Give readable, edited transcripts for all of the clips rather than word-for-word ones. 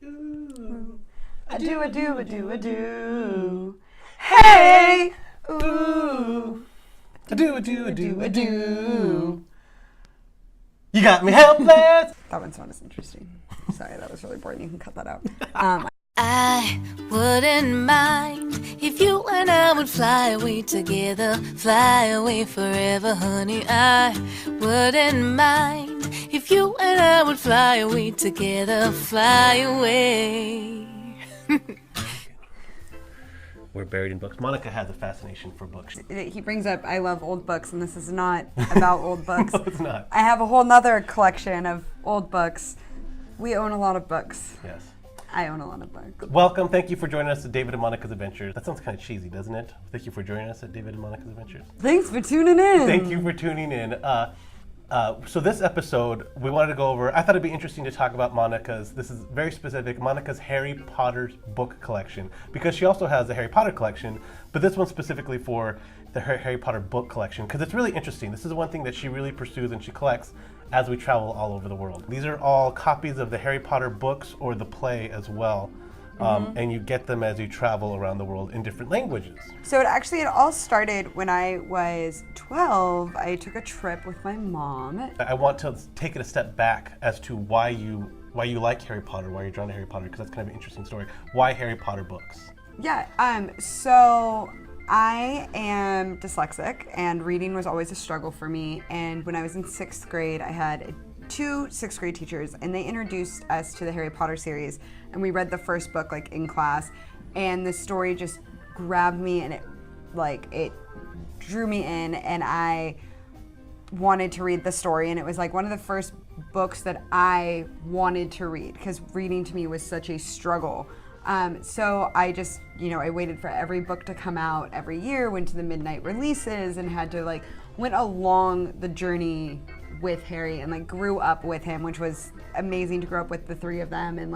Ooh. I do. Hey! Ooh. I do. You got me helpless. That one sounded interesting. Sorry, that was really boring. You can cut that out. I wouldn't mind if you and I would fly away together, fly away forever, honey. I wouldn't mind if you and I would fly away together, fly away. We're buried in books. Monica has a fascination for books. He brings up, I love old books, and this is not about old books. No, it's not. I have a whole nother collection of old books. We own a lot of books. Yes. I own a lot of books. Welcome. Thank you for joining us at David and Monica's Adventures. That sounds kind of cheesy, doesn't it? Thank you for joining us at David and Monica's Adventures. Thanks for tuning in. Thank you for tuning in. So this episode, we wanted to go over, I thought it'd be interesting to talk about Monica's, this is very specific, Monica's Harry Potter book collection. Because she also has the Harry Potter collection, but this one's specifically for the Harry Potter book collection. Because it's really interesting. This is one thing that she really pursues and she collects as we travel all over the world. These are all copies of the Harry Potter books or the play as well. And you get them as you travel around the world in different languages. So it all started when I was 12. I took a trip with my mom. I want to take it a step back as to why you like Harry Potter, why you're drawn to Harry Potter, because that's kind of an interesting story. Why Harry Potter books? Yeah, so I am dyslexic, and reading was always a struggle for me. And when I was in 6th grade, I had two 6th grade teachers, and they introduced us to the Harry Potter series, and we read the first book like in class, and the story just grabbed me, and it drew me in, and I wanted to read the story, and it was like one of the first books that I wanted to read, because reading to me was such a struggle. So I just, I waited for every book to come out every year, went to the midnight releases, and had to went along the journey with Harry, and grew up with him, which was amazing to grow up with the three of them, and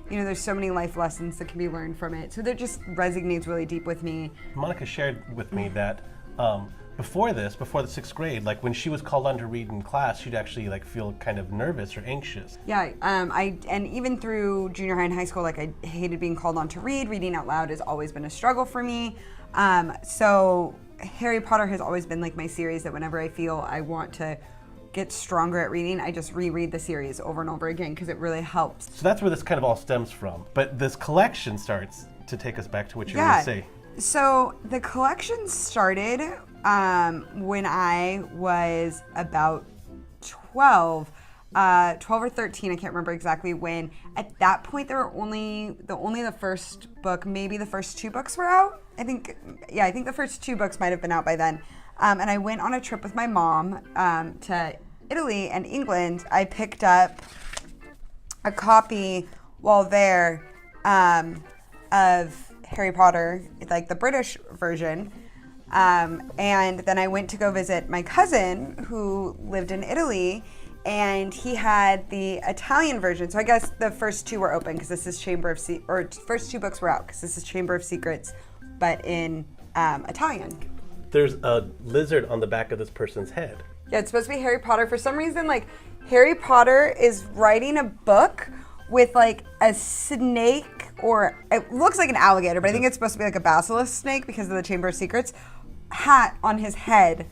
there's so many life lessons that can be learned from it. So that just resonates really deep with me. Monica shared with me that before the 6th grade, when she was called on to read in class, she'd actually feel kind of nervous or anxious. Yeah, and even through junior high and high school, I hated being called on to read. Reading out loud has always been a struggle for me. So Harry Potter has always been my series that whenever I feel I want to get stronger at reading, I just reread the series over and over again because it really helps. So that's where this kind of all stems from. But this collection starts to take us back to what you were going to say. So the collection started when I was about 12 or 13, I can't remember exactly when. At that point, there were only the first book, maybe the first 2 books were out. I think the first 2 books might have been out by then. And I went on a trip with my mom to Italy and England. I picked up a copy while there of Harry Potter, the British version. And then I went to go visit my cousin who lived in Italy, and he had the Italian version. So I guess the first 2 were open because this is first 2 books were out because this is Chamber of Secrets, but in Italian. There's a lizard on the back of this person's head. Yeah, it's supposed to be Harry Potter. For some reason, Harry Potter is writing a book with a snake, or it looks like an alligator, but I think it's supposed to be a basilisk snake because of the Chamber of Secrets hat on his head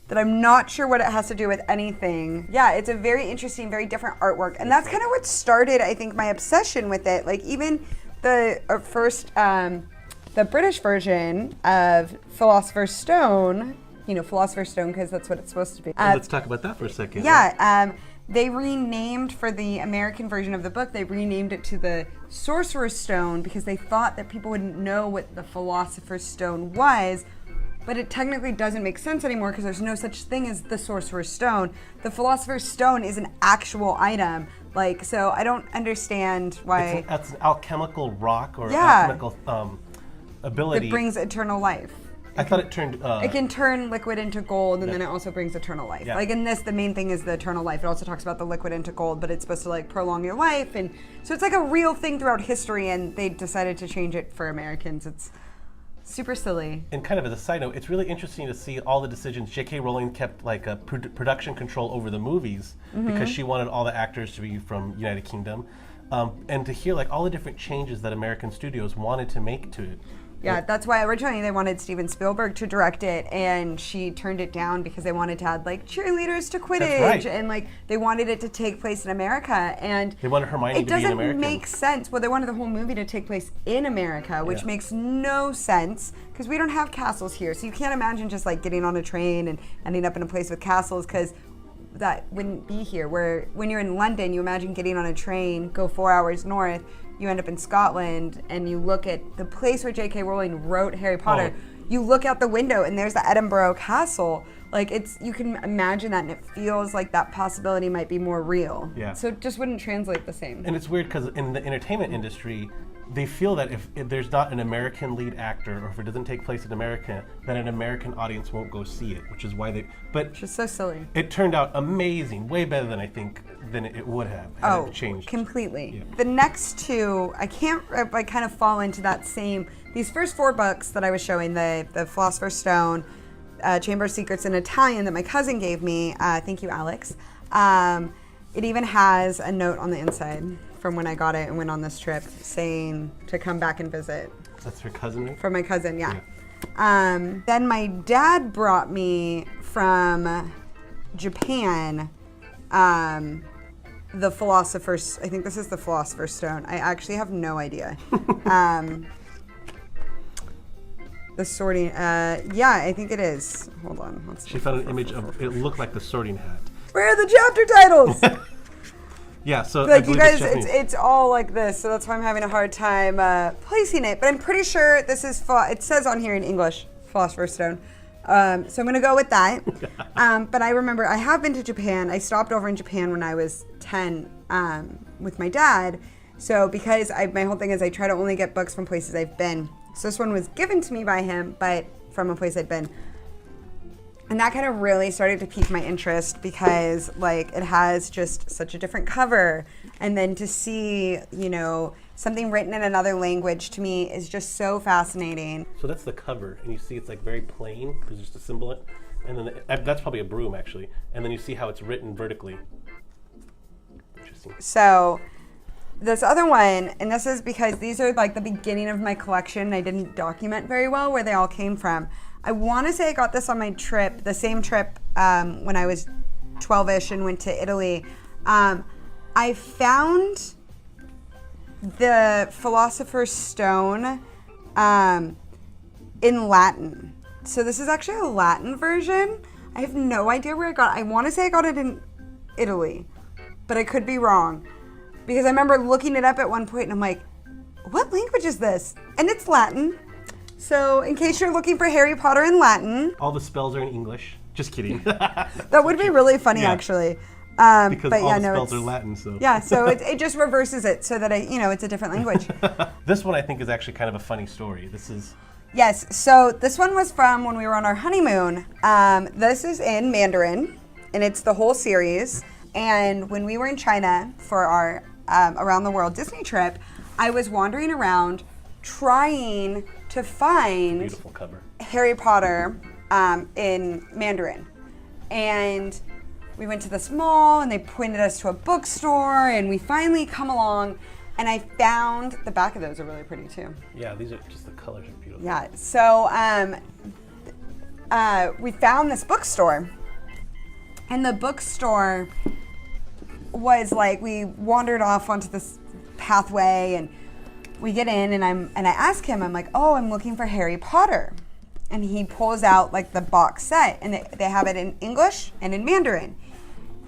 that I'm not sure what it has to do with anything. Yeah, it's a very interesting, very different artwork. And that's kind of what started, I think, my obsession with it. Even the first, the British version of Philosopher's Stone, Philosopher's Stone, because that's what it's supposed to be. Let's talk about that for a second. Yeah, they renamed, for the American version of the book, they renamed it to the Sorcerer's Stone because they thought that people wouldn't know what the Philosopher's Stone was, but it technically doesn't make sense anymore because there's no such thing as the Sorcerer's Stone. The Philosopher's Stone is an actual item. So I don't understand why... It's an alchemical rock or alchemical ability. It brings eternal life. I thought it turned... it can turn liquid into gold, and then it also brings eternal life. Yeah. In this, the main thing is the eternal life. It also talks about the liquid into gold, but it's supposed to prolong your life. And so it's a real thing throughout history, and they decided to change it for Americans. It's super silly. And kind of as a side note, it's really interesting to see all the decisions. J.K. Rowling kept a production control over the movies because she wanted all the actors to be from United Kingdom. and to hear like all the different changes that American studios wanted to make to it. Yeah, that's why originally they wanted Steven Spielberg to direct it, and she turned it down because they wanted to add like cheerleaders to Quidditch, That's right. and like they wanted it to take place in America, and They wanted Hermione it to be an doesn't American. make sense. Well, they wanted the whole movie to take place in America, which Yeah. makes no sense because we don't have castles here, so you can't imagine just like getting on a train and ending up in a place with castles because that wouldn't be here. Where when you're in London, you imagine getting on a train, go 4 hours north, you end up in Scotland, and you look at the place where J.K. Rowling wrote Harry Potter. Oh. You look out the window, and there's the Edinburgh Castle. Like you can imagine that, and it feels like that possibility might be more real. Yeah. So it just wouldn't translate the same. And it's weird because in the entertainment industry, they feel that if there's not an American lead actor, or if it doesn't take place in America, then an American audience won't go see it, which is why they. But Which is so silly. it turned out amazing, way better than I think than it would have had it changed. Completely. Yeah. The next two, I kind of fall into that same. These first 4 books that I was showing, the Philosopher's Stone, Chamber of Secrets in Italian that my cousin gave me. Thank you, Alex. It even has a note on the inside from when I got it and went on this trip saying to come back and visit. That's her cousin, right? From my cousin, yeah. Then my dad brought me from Japan the Philosopher's, I think this is the Philosopher's Stone. I actually have no idea. The sorting, yeah, I think it is. Hold on. She found an image of it looked like the Sorting Hat. Where are the chapter titles? Yeah, so I Like you believe guys, Japanese. it's all like this, so that's why I'm having a hard time placing it. But I'm pretty sure this is, it says on here in English, Philosopher's Stone. So I'm going to go with that. But I remember I have been to Japan. I stopped over in Japan when I was 10 with my dad. So because my whole thing is I try to only get books from places I've been. So this one was given to me by him, but from a place I'd been. And that kind of really started to pique my interest because like it has just such a different cover. And then to see, something written in another language to me is just so fascinating. So that's the cover, and you see it's like very plain. There's just a symbol, and then that's probably a broom actually. And then you see how it's written vertically. Interesting. So this other one, and this is because these are like the beginning of my collection. I didn't document very well where they all came from. I want to say I got this on my trip, the same trip when I was 12-ish and went to Italy. I found the Philosopher's Stone in Latin. So this is actually a Latin version. I have no idea where I got it. I want to say I got it in Italy, but I could be wrong. Because I remember looking it up at one point and I'm like, what language is this? And it's Latin. So in case you're looking for Harry Potter in Latin. All the spells are in English. Just kidding. That would be really funny, Yeah. actually. Because but all yeah, the no, spells are it's- Latin, so. Yeah, so it just reverses it so that it's a different language. This one I think is actually kind of a funny story. This is Yes, so this one was from when we were on our honeymoon. This is in Mandarin, and it's the whole series. And when we were in China for our Around the World Disney trip, I was wandering around trying to find beautiful cover. Harry Potter in Mandarin. And we went to this mall and they pointed us to a bookstore and we finally come along and I found, the back of those are really pretty too. Yeah, these are just the colors are beautiful. Yeah, so we found this bookstore and the bookstore was like, we wandered off onto this pathway and we get in and I ask him, I'm like, oh, I'm looking for Harry Potter. And he pulls out like the box set and they have it in English and in Mandarin.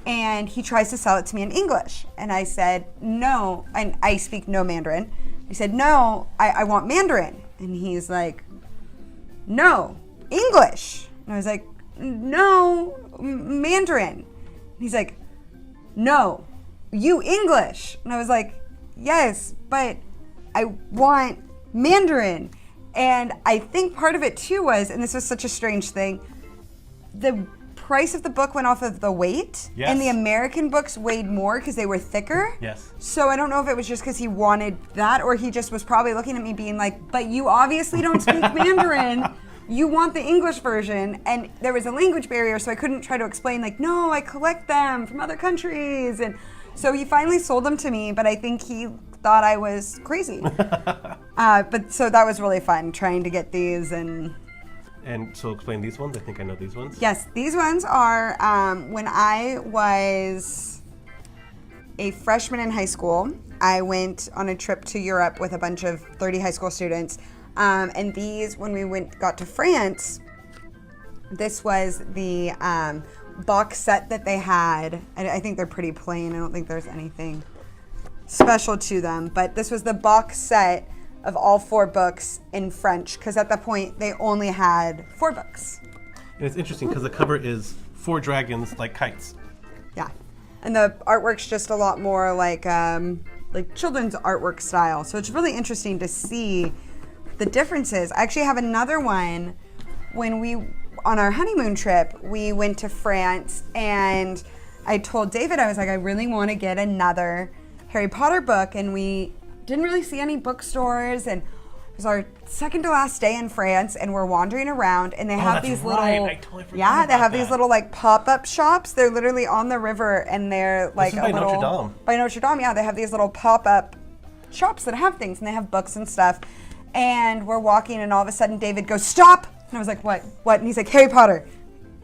And he tries to sell it to me in English. And I said, no, and I speak no Mandarin. He said, no, I want Mandarin. And he's like, no, English. And I was like, no, Mandarin. He's like, no, you English. And I was like, yes, but I want Mandarin. And I think part of it too was, and this was such a strange thing, the price of the book went off of the weight. Yes. And the American books weighed more because they were thicker. Yes. So I don't know if it was just because he wanted that or he just was probably looking at me being like, but you obviously don't speak Mandarin. You want the English version. And there was a language barrier, so I couldn't try to explain like, no, I collect them from other countries. And So he finally sold them to me, but I think he thought I was crazy. But so that was really fun trying to get these and so explain these ones. I think I know these ones. yes, these ones are when I was a freshman in high school. I went on a trip to Europe with a bunch of 30 high school students. And these, when we got to France, this was the box set that they had. I think they're pretty plain. I don't think there's anything special to them. But this was the box set of all 4 books in French, because at that point they only had 4 books. And it's interesting because the cover is 4 dragons like kites. Yeah, and the artwork's just a lot more like children's artwork style. So it's really interesting to see the differences. I actually have another one. On our honeymoon trip, we went to France, and I told David, I was like, I really want to get another Harry Potter book, and we didn't really see any bookstores, and it was our second to last day in France, and we're wandering around, and they have these little, I totally forgot they about have that. these little like pop-up shops. They're literally on the river, and they're like This is by Notre Dame. By Notre Dame, yeah, they have these little pop-up shops that have things, and they have books and stuff. And we're walking, and all of a sudden David goes, "Stop!" And I was like, "What? What?" And he's like, "Harry Potter."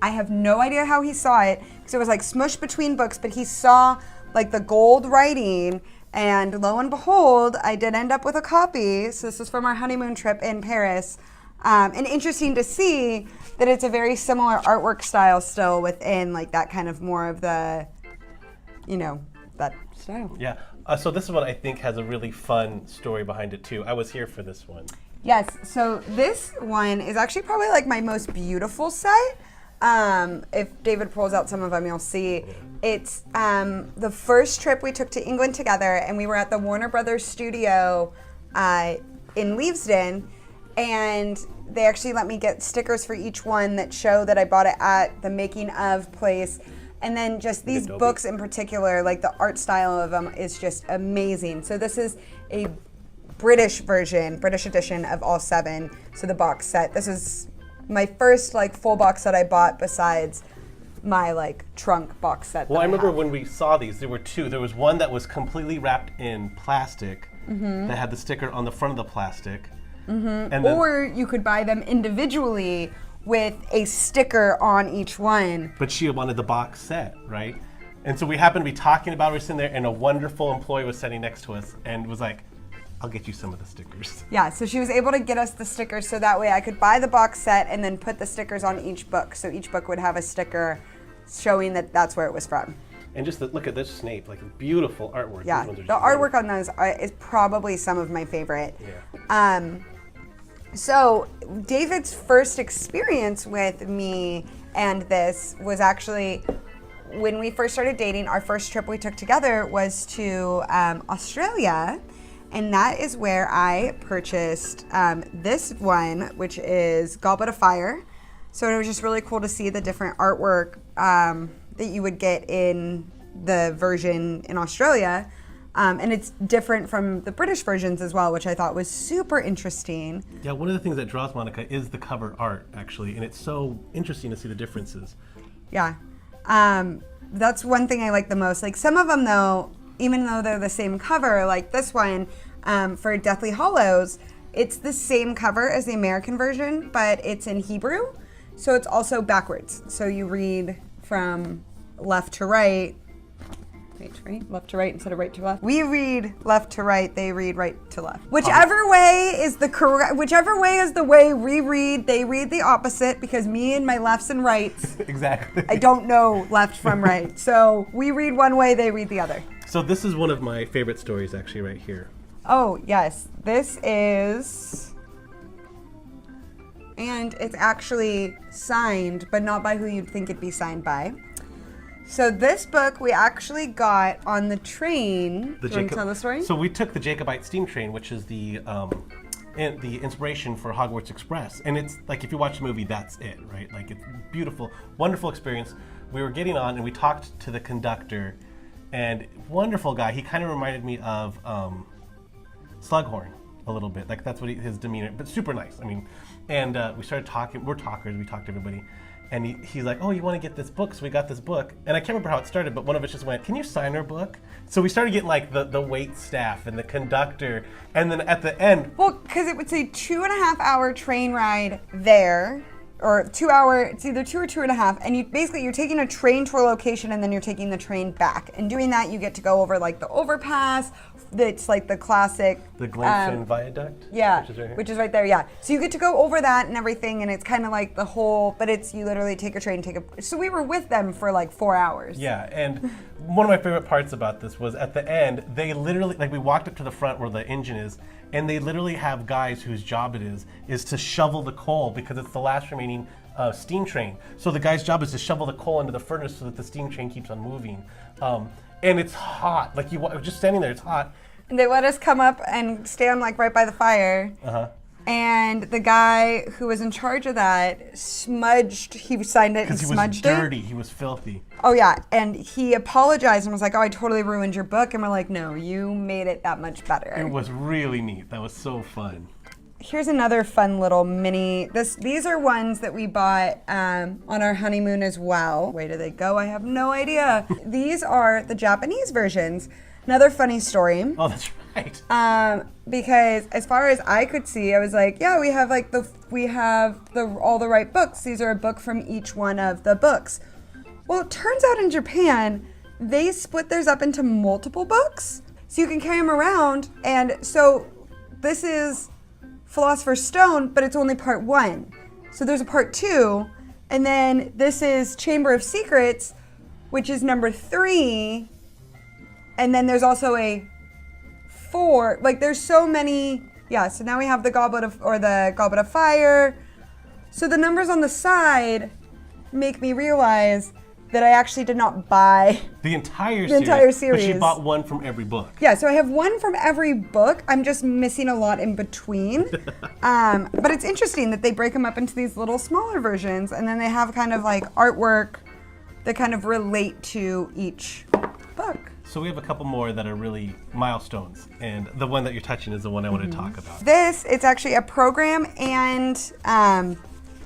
I have no idea how he saw it, because it was like smushed between books, but he saw like the gold writing, and lo and behold, I did end up with a copy. So this was from our honeymoon trip in Paris. And interesting to see that it's a very similar artwork style still within like that kind of more of the, that style. Yeah. So this one I think has a really fun story behind it too. I was here for this one. Yes, so this one is actually probably like my most beautiful set. If David pulls out some of them, you'll see. It's the first trip we took to England together, and we were at the Warner Brothers studio in Leavesden, and they actually let me get stickers for each one that show that I bought it at the making of place. And then just these books in particular, like the art style of them is just amazing. So this is a British edition of all 7. So the box set. This is my first like full box set I bought besides my like trunk box set. Well, I remember when we saw these, there were 2. There was one that was completely wrapped in plastic that had the sticker on the front of the plastic. And then, or you could buy them individually with a sticker on each one. but she wanted the box set, right? And so we happened to be talking about it, we were sitting there, and a wonderful employee was sitting next to us and was like, I'll get you some of the stickers. Yeah, so she was able to get us the stickers so that way I could buy the box set and then put the stickers on each book. So each book would have a sticker showing that that's where it was from. And just look at this Snape, like beautiful artwork. Yeah, These ones are the just artwork on those is probably some of my favorite. Yeah. So David's first experience with me and this was actually when we first started dating. Our first trip we took together was to Australia, and that is where I purchased this one, which is Goblet of Fire. So it was just really cool to see the different artwork that you would get in the version in Australia. And it's different from the British versions as well, which I thought was super interesting. Yeah, one of the things that draws Monica is the cover art, actually, and it's so interesting to see the differences. Yeah. That's one thing I like the most. Like some of them, though, even though they're the same cover, like this one for Deathly Hallows, it's the same cover as the American version, but it's in Hebrew. So it's also backwards. So you read from left to right. Right, left to right instead of right to left. We read left to right, they read right to left. Whichever way is the correct, whichever way is the way we read, they read the opposite, because me and my lefts and rights, Exactly. I don't know left from right. So we read one way, they read the other. So this is one of my favorite stories, actually, right here. Oh, yes. This is, and it's actually signed, but not by who you'd think it'd be signed by. So this book we actually got on the train. Do you want to tell the story? So we took the Jacobite steam train, which is the inspiration for Hogwarts Express. And it's like, if you watch the movie, that's it, right? Like, it's beautiful, wonderful experience. We were getting on and we talked to the conductor, and wonderful guy. He kind of reminded me of Slughorn a little bit. Like, that's what his demeanor, but super nice. I mean, and we started talking. We're talkers. We talked to everybody. and he's like, oh, you want to get this book? So we got this book, and I can't remember how it started, but one of us just went, can you sign our book? So we started getting like the wait staff and the conductor, and then at the end, Well, because it would say 2.5 hour train ride there, or 2 hour, it's either 2 or 2.5, and you're taking a train to a location and then you're taking the train back. And doing that, you get to go over like the overpass, that's like the classic. the Glenfin Viaduct. Yeah, which is right here. which is right there, yeah. So you get to go over that and everything, and it's kind of like the whole, but it's, you literally take a train, so we were with them for like 4 hours. Yeah, and one of my favorite parts about this was at the end, they literally, like we walked up to the front where the engine is, and they literally have guys whose job it is to shovel the coal because it's the last remaining steam train. So the guy's job is to shovel the coal into the furnace so that the steam train keeps on moving. And it's hot, like just standing there, it's hot. And they let us come up and stand like right by the fire. And the guy who was in charge of that smudged, he signed it and Because he was smudged dirty, it. he was filthy. Oh yeah, and he apologized and was like, oh, I totally ruined your book. And we're like, no, you made it that much better. It was really neat, that was so fun. Here's another fun little mini, these are ones that we bought on our honeymoon as well. Where do they go? I have no idea. These are the Japanese versions. Another funny story. Oh, that's right. Because as far as I could see, I was like, yeah, we have all the right books. These are a book from each one of the books. Well, it turns out in Japan, they split theirs up into multiple books. So you can carry them around. And so this is Philosopher's Stone, but it's only part 1. So there's a part 2. And then this is Chamber of Secrets, which is number 3. And then there's also a 4. Like there's so many. Yeah, so now we have the Goblet of Fire. So the numbers on the side make me realize that I actually did not buy the entire series. But she bought one from every book. Yeah, so I have one from every book. I'm just missing a lot in between. But it's interesting that they break them up into these little smaller versions, and then they have kind of like artwork that kind of relate to each book. So we have a couple more that are really milestones, and the one that you're touching is the one I want to talk about. It's actually a program and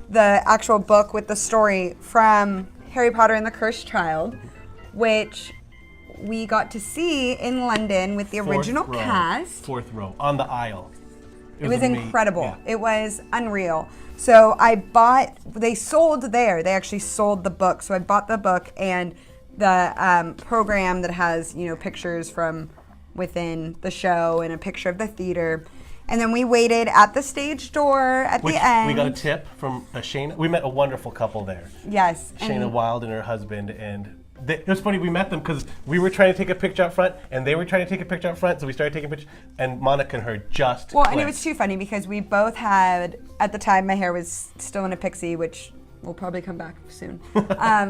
the actual book with the story from Harry Potter and the Cursed Child, which we got to see in London with the original cast. 4th row, on the aisle. It was incredible. Yeah. It was unreal. So they sold there. They actually sold the book. So I bought the book and the program that has, pictures from within the show and a picture of the theater. And then we waited at the stage door at the end. We got a tip from Shayna. We met a wonderful couple there. Yes. Shayna Wild and her husband. And it was funny, we met them because we were trying to take a picture up front and they were trying to take a picture up front. So we started taking pictures and Monica and her just Well, clicked. and it was too funny because we both had, at the time my hair was still in a pixie, which will probably come back soon.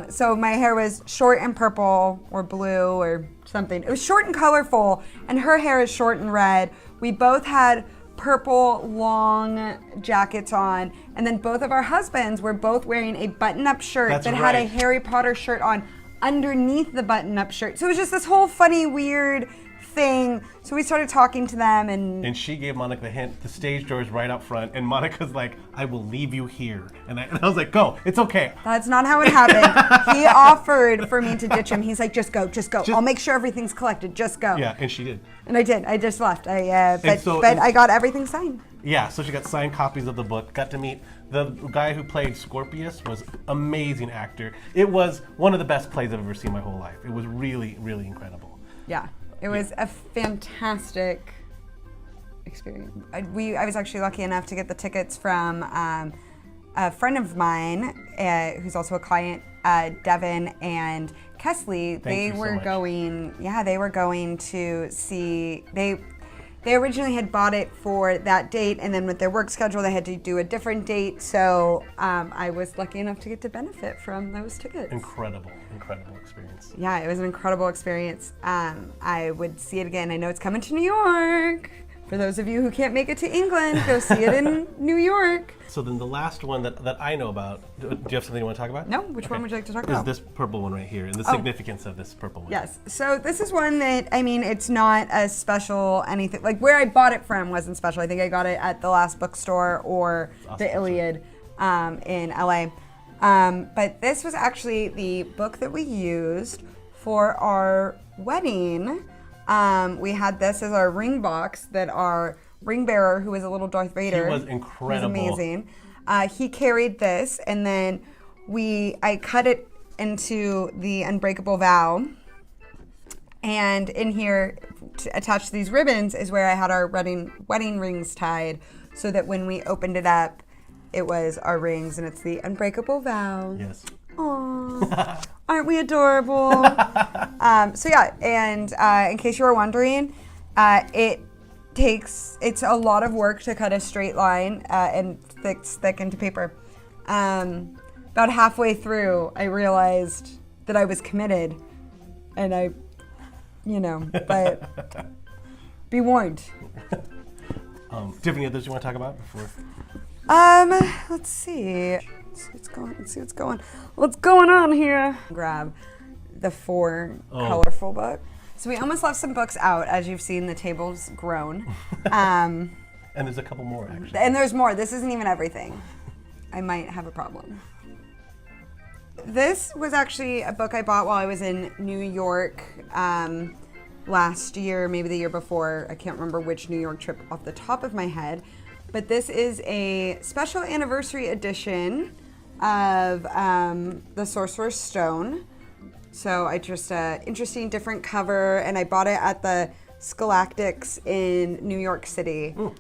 So my hair was short and purple or blue or something. It was short and colorful, and her hair is short and red. We both had purple long jackets on, and then both of our husbands were both wearing a button-up shirt That's that had a right. Harry Potter shirt on underneath the button-up shirt. So it was just this whole funny, weird thing. So we started talking to them, and she gave Monica the hint, the stage door is right up front, and Monica's like, I will leave you here. And I was like, go, it's okay. that's not how it happened. He offered for me to ditch him. He's like, just go. I'll make sure everything's collected. Just go. Yeah, and she did. And I did. I just left. But so- I got everything signed. Yeah, so she got signed copies of the book, got to meet the guy who played Scorpius, was amazing actor. It was one of the best plays I've ever seen in my whole life. It was really, really incredible. Yeah, it was a fantastic experience. I was actually lucky enough to get the tickets from a friend of mine who's also a client, Devin and Kesley. Thank you so much. They were going to see, they originally had bought it for that date, and then with their work schedule, they had to do a different date. So I was lucky enough to get to benefit from those tickets. Incredible experience. Yeah, it was an incredible experience. I would see it again. I know it's coming to New York. For those of you who can't make it to England, go see it in New York. So then the last one that I know about, do you have something you want to talk about? No, which one would you like to talk Is about? this purple one right here, and the significance of this purple one. Yes. So this is one that, it's not a special anything. Like where I bought it from wasn't special. I think I got it at the last bookstore or Awesome. the Iliad in LA. But this was actually the book that we used for our wedding. We had this as our ring box that our ring bearer, who was a little Darth Vader. He was incredible. He was amazing. He carried this, and then I cut it into the unbreakable vow. And in here, attached to these ribbons, is where I had our wedding rings tied, so that when we opened it up, it was our rings, and it's the unbreakable vow. Yes. Aww, aren't we adorable? So yeah, and in case you were wondering, it's a lot of work to cut a straight line and thick into paper. About halfway through, I realized that I was committed, and but be warned. Do you have any others you want to talk about before? Let's see. Let's see what's going on here. Grab the 4 colorful book. So we almost left some books out. As you've seen, the table's grown. And there's a couple more, actually. And there's more. This isn't even everything. I might have a problem. This was actually a book I bought while I was in New York last year, maybe the year before. I can't remember which New York trip off the top of my head. But this is a special anniversary edition of the Sorcerer's Stone. So I just interesting, different cover, and I bought it at the Scholastic's in New York City. So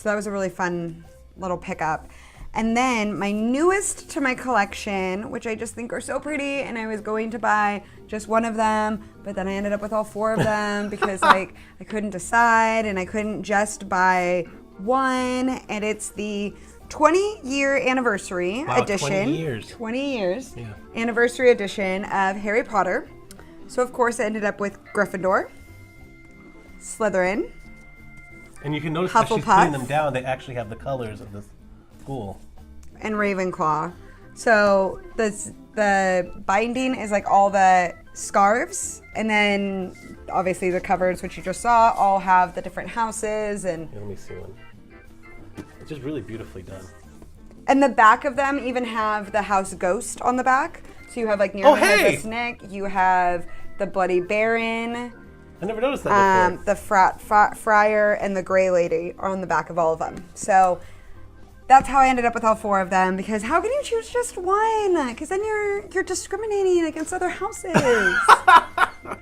that was a really fun little pickup. And then my newest to my collection, which I just think are so pretty, and I was going to buy just one of them, but then I ended up with all 4 of them because I couldn't decide, and I couldn't just buy one, and it's the 20-year anniversary edition. 20 years. Yeah. Anniversary edition of Harry Potter. So of course I ended up with Gryffindor, Slytherin, and you can notice as she's Hufflepuff, putting them down, they actually have the colors of the school. and Ravenclaw. So the binding is like all the scarves, and then obviously the covers, which you just saw, all have the different houses and. Here, let me see one. It's just really beautifully done. And the back of them even have the house ghost on the back. So you have like Nervous Nick, you have the Bloody Baron. I never noticed that before. The Friar and the Grey Lady are on the back of all of them. So that's how I ended up with all 4 of them, because how can you choose just one? Because then you're discriminating against other houses.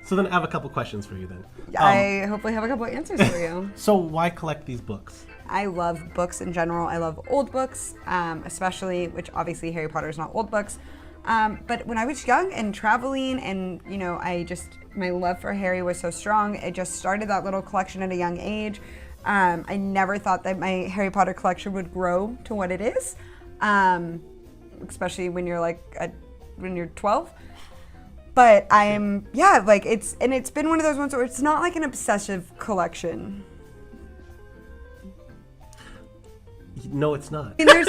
So then I have a couple questions for you then. I hopefully have a couple of answers for you. So why collect these books? I love books in general. I love old books, especially, which obviously Harry Potter is not old books. But when I was young and traveling, and my love for Harry was so strong, it just started that little collection at a young age. I never thought that my Harry Potter collection would grow to what it is, especially when you're when you're 12. But it's been one of those ones where it's not like an obsessive collection. No, it's not. I mean,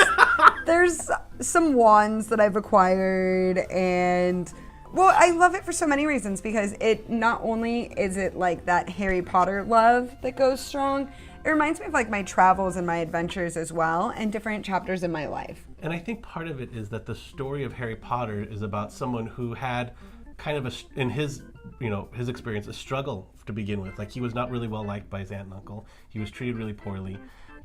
there's some wands that I've acquired, and I love it for so many reasons, because it not only is it like that Harry Potter love that goes strong, it reminds me of like my travels and my adventures as well, and different chapters in my life. And I think part of it is that the story of Harry Potter is about someone who had kind of in his experience, a struggle to begin with. Like, he was not really well liked by his aunt and uncle. He was treated really poorly,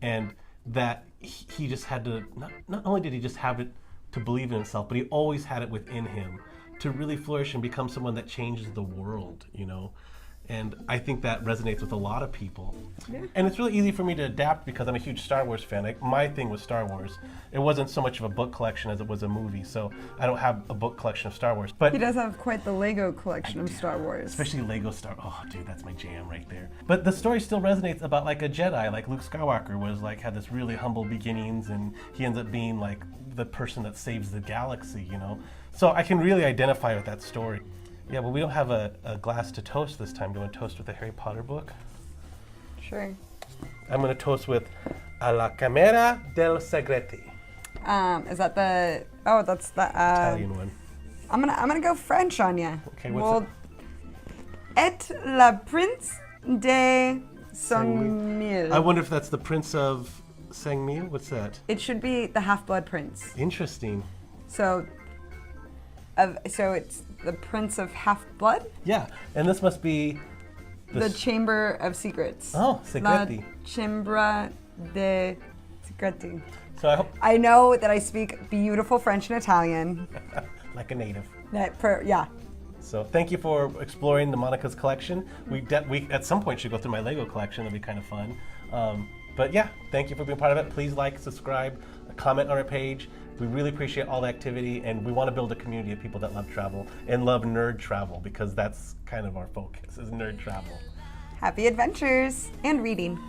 and that he just had to, not only did he just have it to believe in himself, but he always had it within him to really flourish and become someone that changes the world, And I think that resonates with a lot of people. Yeah. And it's really easy for me to adapt because I'm a huge Star Wars fan. Like, my thing was Star Wars. It wasn't so much of a book collection as it was a movie, so I don't have a book collection of Star Wars. But he does have quite the Lego collection of Star Wars. Especially Lego Star. Oh, dude, that's my jam right there. But the story still resonates about like a Jedi. Like, Luke Skywalker had this really humble beginnings, and he ends up being like the person that saves the galaxy, So I can really identify with that story. Yeah, but we don't have a glass to toast this time. Do you want to toast with a Harry Potter book? Sure. I'm going to toast with A la Camera del Segreti. Is that the... Oh, that's the... Italian one. I'm gonna go French on you. Okay, what's it? Et la Prince de Saint-Mille. I wonder if that's the Prince of Saint-Mille? What's that? It should be the Half-Blood Prince. Interesting. So it's the Prince of Half-Blood? Yeah, and this must be The Chamber of Secrets. Oh, La Segreti. Chambra de Segreti. So I hope I know that I speak beautiful French and Italian. like a native. Yeah. So thank you for exploring the Monica's collection. We at some point should go through my Lego collection. That'd be kind of fun. But yeah, thank you for being part of it. Please like, subscribe, comment on our page. We really appreciate all the activity, and we want to build a community of people that love travel and love nerd travel, because that's kind of our focus, is nerd travel. Happy adventures and reading.